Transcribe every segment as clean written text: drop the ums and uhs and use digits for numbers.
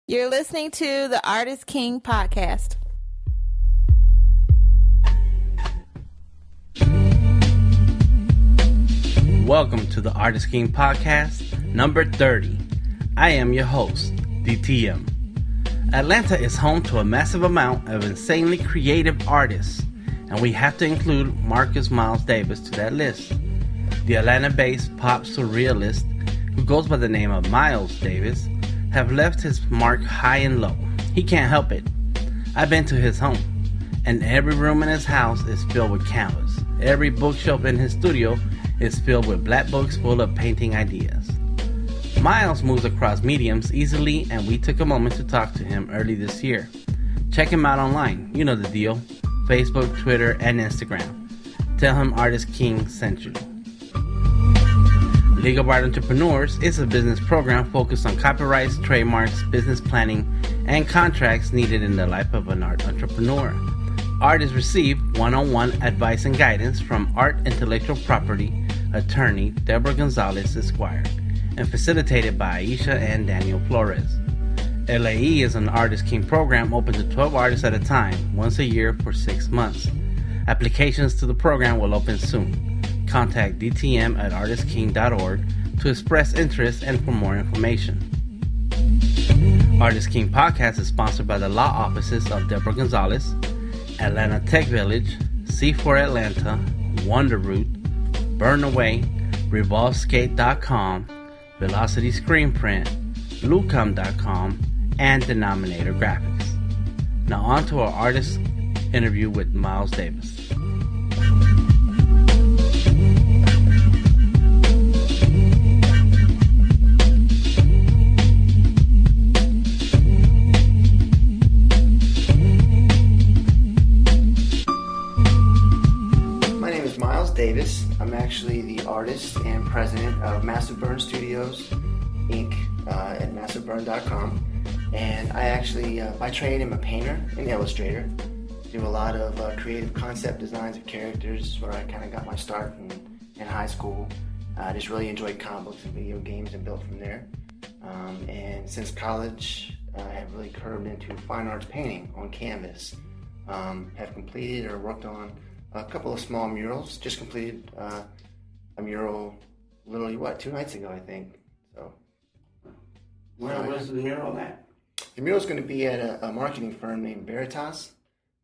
You're listening to the Artist King podcast. Welcome to the Artist King podcast, number 30. I am your host, DTM. Atlanta is home to a massive amount of insanely creative artists, and we have to include Marcus Miles Davis to that list. The Atlanta-based POP-Surrealist, who goes by the name of Miles Davis, have left his mark high and low. He can't help it. I've been to his home, and every room in his house is filled with canvas. Every bookshelf in his studio is filled with black books full of painting ideas. Miles moves across mediums easily, and we took a moment to talk to him early this year. Check him out online. You know the deal. Facebook, Twitter, and Instagram. Tell him Artist King sent you. League of Art Entrepreneurs is a business program focused on copyrights, trademarks, business planning, and contracts needed in the life of an art entrepreneur. Artists receive one-on-one advice and guidance from art intellectual property attorney Deborah Gonzalez, Esquire, and facilitated by Aisha and Daniel Flores. LAE is an Artist King program open to 12 artists at a time, once a year for 6 months. Applications to the program will open soon. Contact DTM at artistking.org to express interest and for more information. Artist King Podcast is sponsored by the law offices of Deborah Gonzalez, Atlanta Tech Village, C4 Atlanta, WonderRoot, BurnAway, RevolveSkate.com, Velocity Screenprint, Lucom.com, and Denominator Graphics. Now on to our artist interview with Miles Davis. Davis. I'm actually the artist and president of Massive Burn Studios, Inc. At MassiveBurn.com. And I actually, by trade, am a painter and illustrator. Do a lot of creative concept designs of characters, where I kind of got my start in high school. I just really enjoyed comic books and video games and built from there. And since college, I have really curved into fine arts painting on canvas. Have completed or worked on a couple of small murals. Just completed a mural literally, 2 nights ago, I think. So, Where was the mural at? The mural is going to be at a marketing firm named Veritas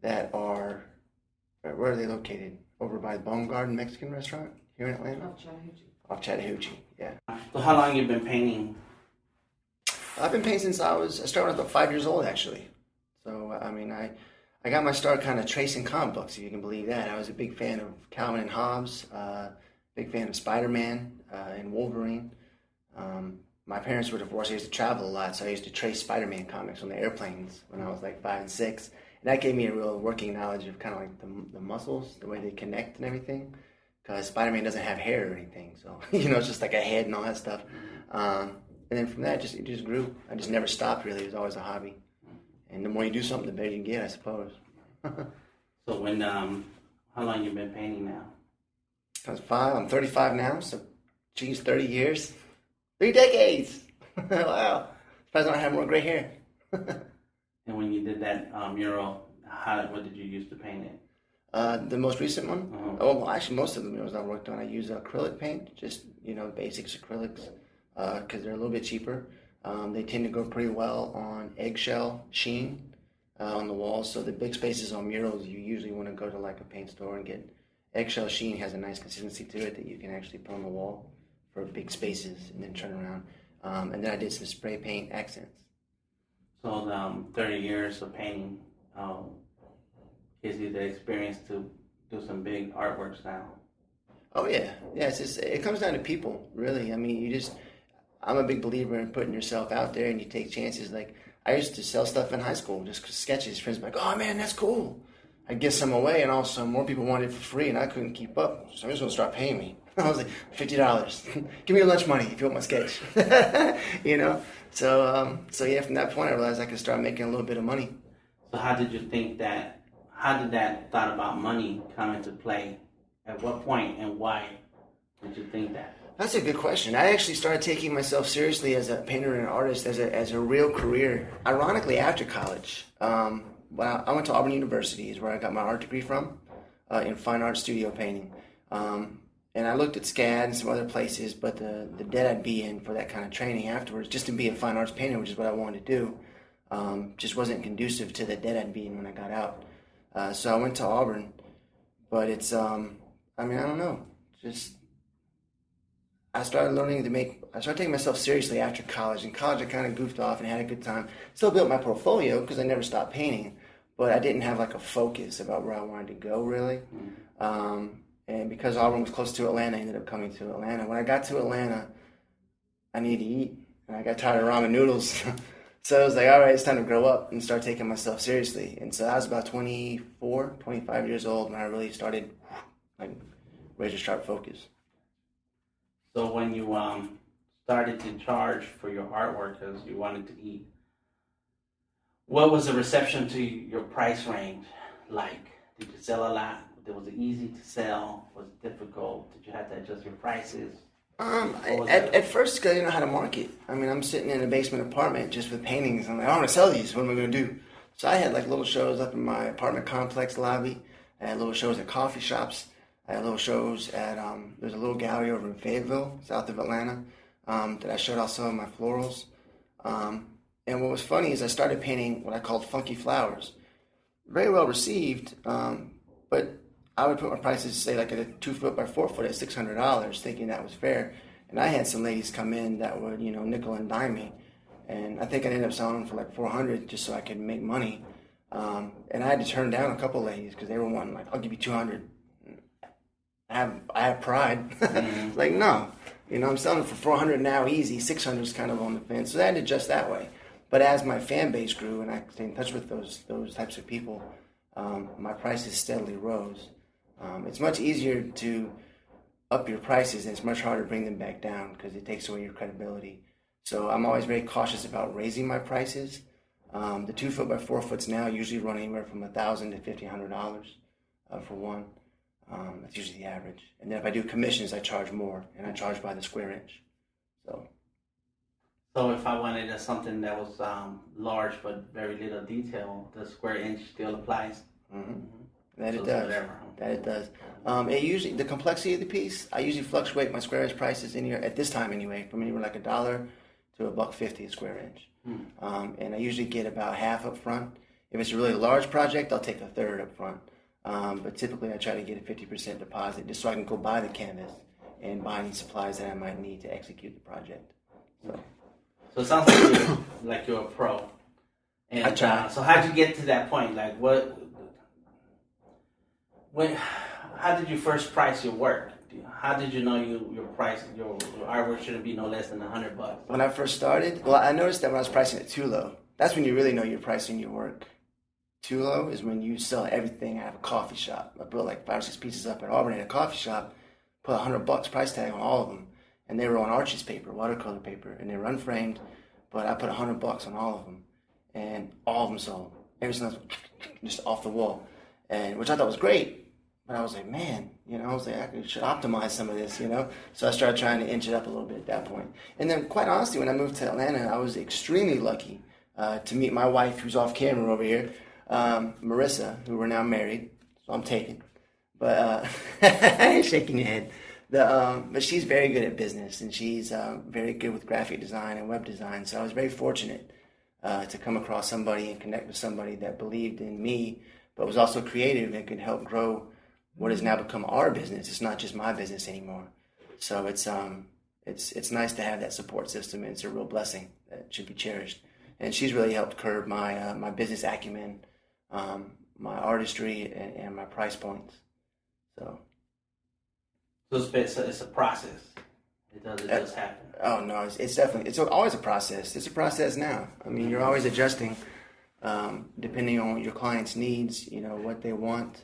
that are, where are they located? Over by the Bone Garden Mexican restaurant here in Atlanta? Off Chattahoochee, yeah. So how long you been painting? I've been painting since I started about 5 years old, actually. So, I mean, I got my start kind of tracing comic books, if you can believe that. I was a big fan of Calvin and Hobbes, big fan of Spider-Man and Wolverine. My parents were divorced. I used to travel a lot, so I used to trace Spider-Man comics on the airplanes when I was like 5 and 6. And that gave me a real working knowledge of kind of like the muscles, the way they connect and everything. Because Spider-Man doesn't have hair or anything, so, it's just like a head and all that stuff. And then from that, it just grew. I just never stopped, really. It was always a hobby. And the more you do something, the better you get, I suppose. So how long you been painting now? I was 5. I'm 35 now, so, 30 years. 3 decades! Wow. Surprised I don't have more gray hair. And when you did that mural, what did you use to paint it? The most recent one? Uh-huh. Oh, well, actually, most of the murals I worked on, I use acrylic paint, just, basics acrylics, because they're a little bit cheaper. They tend to go pretty well on eggshell sheen on the walls. So the big spaces on murals, you usually want to go to like a paint store and get eggshell sheen. Has a nice consistency to it that you can actually put on the wall for big spaces and then turn around. And then I did some spray paint accents. So 30 years of painting gives you the experience to do some big artworks now. Oh yeah, it comes down to people, really. I mean, I'm a big believer in putting yourself out there and you take chances. Like, I used to sell stuff in high school, just sketches. Friends were like, oh man, that's cool. I'd give some away, and also more people wanted it for free, and I couldn't keep up. So I was going to start paying me. I was like, $50. Give me your lunch money if you want my sketch. So yeah, from that point, I realized I could start making a little bit of money. So how did that thought about money come into play? At what point and why did you think that? That's a good question. I actually started taking myself seriously as a painter and an artist as a real career, ironically, after college. Well, I went to Auburn University, is where I got my art degree from, in fine art studio painting. And I looked at SCAD and some other places, but the debt I'd be in for that kind of training afterwards, just to be a fine arts painter, which is what I wanted to do, just wasn't conducive to the debt I'd be in when I got out. So I went to Auburn, but it's, I don't know, just... I started taking myself seriously after college. In college, I kind of goofed off and had a good time. Still built my portfolio because I never stopped painting, but I didn't have like a focus about where I wanted to go really. And because Auburn was close to Atlanta, I ended up coming to Atlanta. When I got to Atlanta, I needed to eat, and I got tired of ramen noodles. So I was like, all right, it's time to grow up and start taking myself seriously. And so I was about 24, 25 years old when I really started like razor sharp focus. So when you started to charge for your artwork because you wanted to eat, what was the reception to your price range like? Did you sell a lot? Was it easy to sell? Was it difficult? Did you have to adjust your prices? At first, because I didn't know how to market. I mean, I'm sitting in a basement apartment just with paintings. I'm like, I want to sell these. What am I going to do? So I had like little shows up in my apartment complex lobby. I had little shows at coffee shops. I had little shows at, there's a little gallery over in Fayetteville, south of Atlanta, that I showed off some of my florals. And what was funny is I started painting what I called funky flowers. Very well received, but I would put my prices, say, like at a 2 foot by 4 foot at $600, thinking that was fair. And I had some ladies come in that would, nickel and dime me. And I think I ended up selling them for like $400 just so I could make money. And I had to turn down a couple ladies because they were wanting, like, I'll give you $200. I have pride. It's like, no. I'm selling for $400 now, easy. $600 is kind of on the fence. So I had to adjust that way. But as my fan base grew and I stayed in touch with those types of people, my prices steadily rose. It's much easier to up your prices, and it's much harder to bring them back down because it takes away your credibility. So I'm always very cautious about raising my prices. The 2 foot by 4 foots now usually run anywhere from $1,000 to $1,500 for one. That's usually the average. And then if I do commissions, I charge more, and I charge by the square inch. So if I wanted something that was large but very little detail, the square inch still applies? Mm-hmm. That it does. That it does. The complexity of the piece, I usually fluctuate my square inch prices anywhere, at this time anyway, from anywhere like $1 to $1.50 a square inch. And I usually get about half up front. If it's a really large project, I'll take a third up front. But typically I try to get a 50% deposit just so I can go buy the canvas and buy any supplies that I might need to execute the project. So it sounds like you're a pro. And I try. So how'd you get to that point? Like how did you first price your work? How did you know your price, your artwork shouldn't be no less than $100? When I first started, well, I noticed that when I was pricing it too low, that's when you really know you're pricing your work too low, is when you sell everything out of a coffee shop. I built like 5 or 6 pieces up at Auburn at a coffee shop, put $100 price tag on all of them, and they were on Archie's paper, watercolor paper, and they were unframed, but I put $100 on all of them, and all of them sold. Everything else just off the wall, and which I thought was great. But I was like, man, I was like, I should optimize some of this, So I started trying to inch it up a little bit at that point. And then, quite honestly, when I moved to Atlanta, I was extremely lucky to meet my wife, who's off camera over here, Marissa, who we're now married. So I'm taken. But shaking your head. But she's very good at business, and she's very good with graphic design and web design. So I was very fortunate to come across somebody and connect with somebody that believed in me, but was also creative and could help grow what has now become our business. It's not just my business anymore. So it's nice to have that support system, and it's a real blessing that should be cherished. And she's really helped curb my my business acumen, my artistry, and my price points. So it's a process. It does happen. Oh no, it's definitely, it's always a process. It's a process now. I mean, you're always adjusting depending on your client's needs. What they want.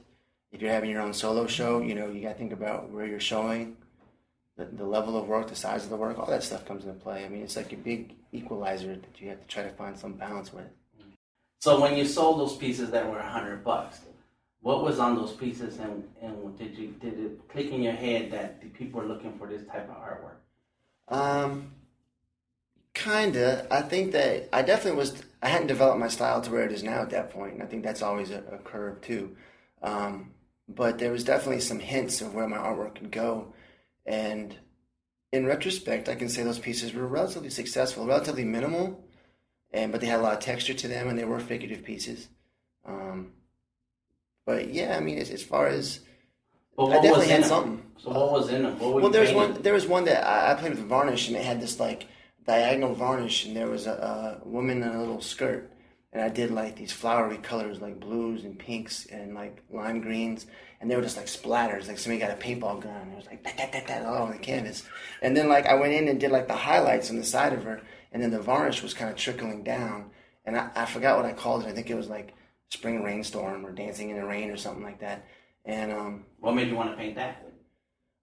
If you're having your own solo show, you got to think about where you're showing, the level of work, the size of the work, all that stuff comes into play. I mean, it's like a big equalizer that you have to try to find some balance with. So when you sold those pieces that were $100, what was on those pieces, and did it click in your head that the people are looking for this type of artwork? Kinda. I think that I hadn't developed my style to where it is now at that point, and I think that's always a curve too. But there was definitely some hints of where my artwork could go, and in retrospect, I can say those pieces were relatively successful, relatively minimal, but they had a lot of texture to them, and they were figurative pieces. But yeah, I mean, as far as But I what definitely was in had them? something. So what was in them? What were Well, you there's painting? one. There was one that I played with varnish, and it had this like diagonal varnish, and there was a woman in a little skirt, and I did like these flowery colors, like blues and pinks and like lime greens, and they were just like splatters, like somebody got a paintball gun, and it was like that all over the canvas, and then like I went in and did like the highlights on the side of her, and then the varnish was kind of trickling down, and I forgot what I called it. I think it was like spring rainstorm or dancing in the rain or something like that, and What made you want to paint that?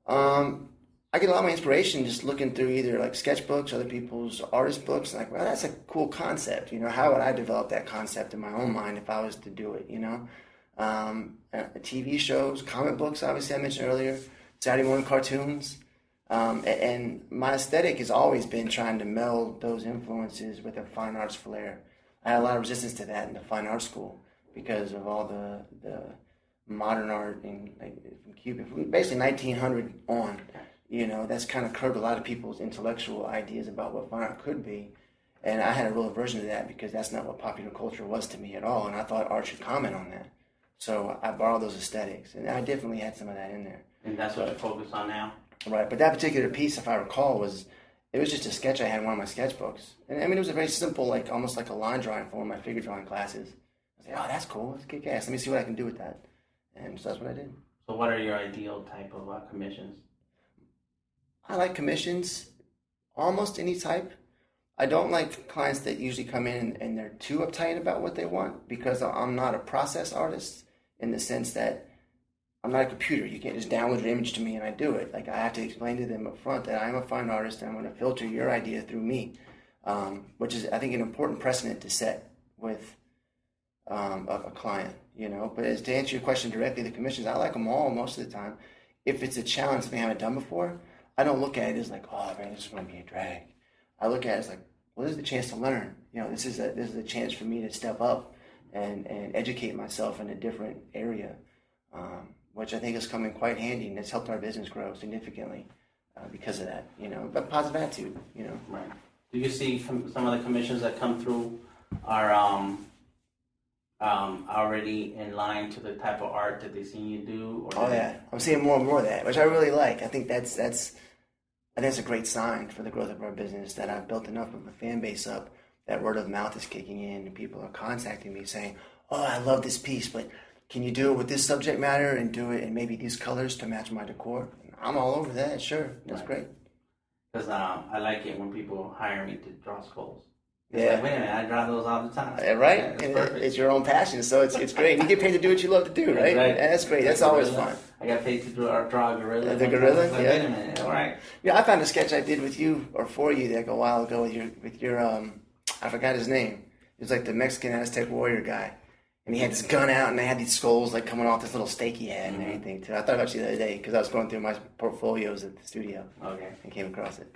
I get a lot of my inspiration just looking through either like sketchbooks, other people's artist books, and like, well, that's a cool concept. You know, how would I develop that concept in my own mind if I was to do it? You know, TV shows, comic books, obviously I mentioned earlier, Saturday morning cartoons, and my aesthetic has always been trying to meld those influences with a fine arts flair. I had a lot of resistance to that in the fine arts school because of all the modern art and like from Cuba, from basically 1900 on. You know, that's kind of curbed a lot of people's intellectual ideas about what fine art could be. And I had a real aversion to that because that's not what popular culture was to me at all. And I thought art should comment on that. So I borrowed those aesthetics. And I definitely had some of that in there. And that's what you focus on now? Right. But that particular piece, if I recall, it was just a sketch I had in one of my sketchbooks. And I mean, it was a very simple, like almost like a line drawing for one of my figure drawing classes. I was like, oh, that's cool. That's kick ass. Let me see what I can do with that. And so that's what I did. So what are your ideal type of commissions? I like commissions, almost any type. I don't like clients that usually come in and they're too uptight about what they want because I'm not a process artist in the sense that I'm not a computer. You can't just download an image to me and I do it. Like I have to explain to them up front that I'm a fine artist and I'm going to filter your idea through me, which is, I think, an important precedent to set with a client, you know. But as to answer your question directly, the commissions, I like them all most of the time. If it's a challenge something I haven't done before, I don't look at it as like, oh man, this is going to be a drag. I look at it as like, well, this is the chance to learn. You know, this is a chance for me to step up and educate myself in a different area, which I think has come in quite handy and has helped our business grow significantly because of that. You know, but positive attitude. You know, Right. Do you see some of the commissions that come through are already in line to the type of art that they see you do? Or yeah, I'm seeing more and more of that, which I really like. I think that's a great sign for the growth of our business that I've built enough of a fan base up that word of mouth is kicking in and people are contacting me saying, oh, I love this piece, but can you do it with this subject matter and do it in maybe these colors to match my decor? I'm all over that, sure. That's great. Because I like it when people hire me to draw skulls. It's Yeah. like, wait a minute, I draw those all the time. Right? Yeah, it's And perfect. it's your own passion, so it's great. You get paid to do what you love to do, right? Right. And that's great. That's always fun. I got paid to draw a gorilla. The gorilla? Like, Yeah. wait a minute, all right. Yeah, I found a sketch I did with you or for you like a while ago with your I forgot his name. It was like the Mexican Aztec warrior guy. And he had this gun out and they had these skulls like coming off this little stake he had and everything too. I thought about you the other day because I was going through my portfolios at the studio Okay. and came across it.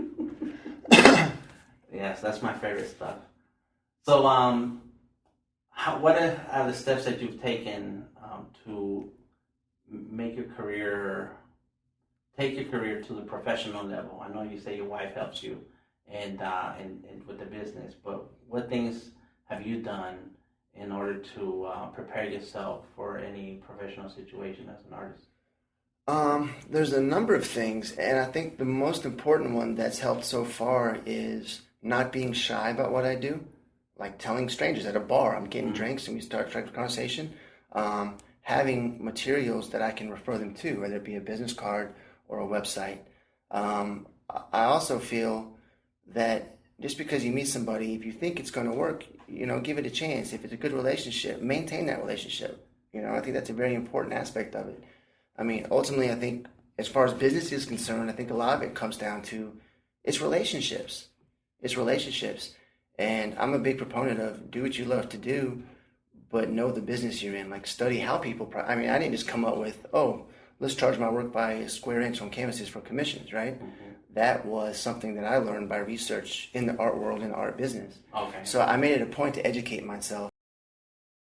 Yes, that's my favorite stuff. So, what are the steps that you've taken to make your career, take your career to the professional level? I know you say your wife helps you, and with the business, but what things have you done in order to prepare yourself for any professional situation as an artist? There's a number of things, and I think the most important one that's helped so far is not being shy about what I do. Like telling strangers at a bar, I'm getting drinks and we start a conversation. Having materials that I can refer them to, whether it be a business card or a website. I also feel that just because you meet somebody, if you think it's going to work, you know, give it a chance. If it's a good relationship, maintain that relationship. You know, I think that's a very important aspect of it. I mean, ultimately, I think as far as business is concerned, I think a lot of it comes down to it's relationships. It's relationships. And I'm a big proponent of do what you love to do, but know the business you're in. Like study how people. I mean, I didn't just come up with, oh, let's charge my work by a square inch on canvases for commissions, right? that was something that I learned by research in the art world, in the art business. Okay. So I made it a point to educate myself